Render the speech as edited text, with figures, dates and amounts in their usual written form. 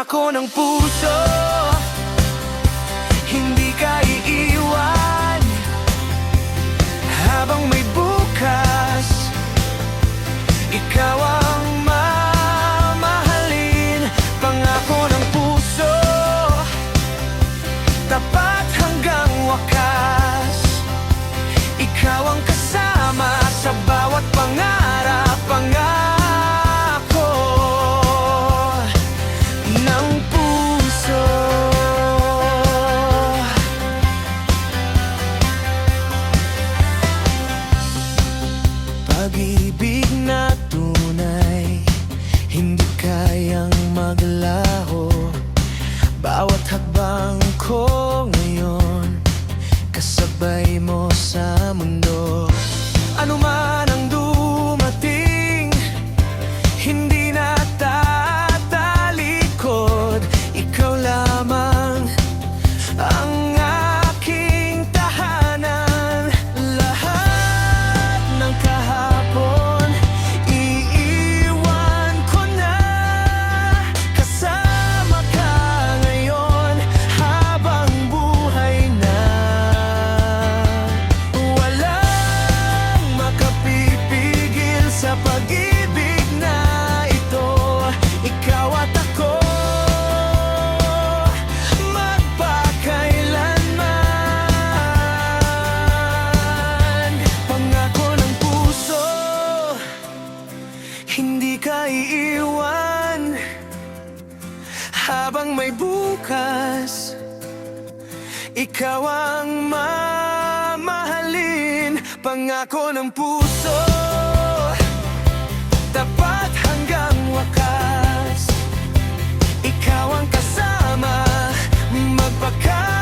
Pangako ng puso, hindi ka iiwan. Habang may bukas, ikaw ang mamahalin. Pangako ng puso, tapat hanggang wakas. Ikaw ang kasama sa bawat pangarap. Pangako ng puso. Pag-ibig na tunay, hindi kayang maglaho. Bawat hakbang ko ngayon, kasabay mo sa mundo. Ano man ang dumating, hindi na tatalikod. Ikaw lamang ang aking tahanan. Lahat ng kahapon, iiwan ko na. Kasama ka ngayon habang buhay na. Walang makapipigil sa pag-ibig na ito. Ikaw at ako, magpakailanman. Pangako ng puso, hindi ka iiwan. Habang may bukas, ikaw ang mamahalin. Pangako ng puso, tapat hanggang wakas. Ikaw ang kasama, magpakailanman.